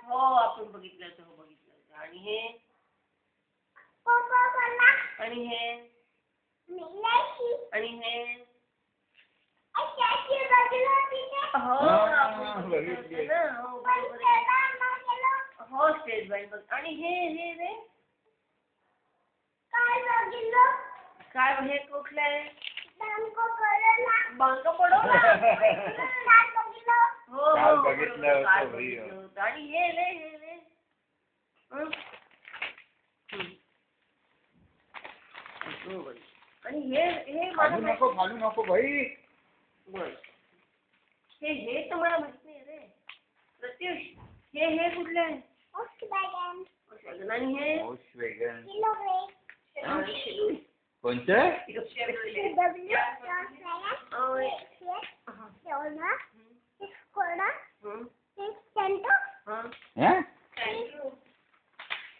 हो आपण बघितलं आणि हे आणि हे आणि हे हो स्टेट बँक आणि हे रे काय हे कुठलं आहे बँक पडोला हो बघितलं आणि हे रे आणि हे घालू नको भाई हे तर मला माहित नाही रे प्रत्युष हे कुठलं आहे आणि हे कोणतं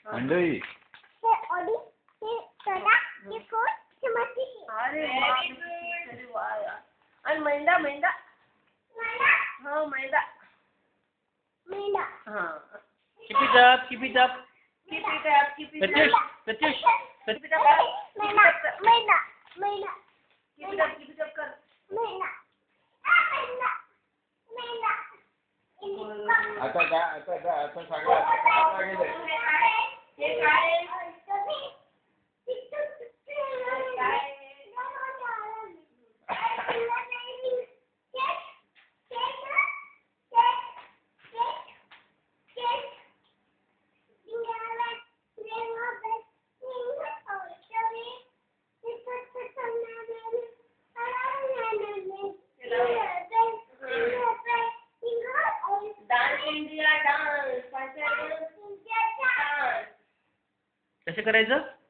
मंडई अरे वा आणि मैदा हो मैदा हाँ keep it up keep it up Pratish कर आता सांगा डान्स इंडिया डान्स कसं करायचं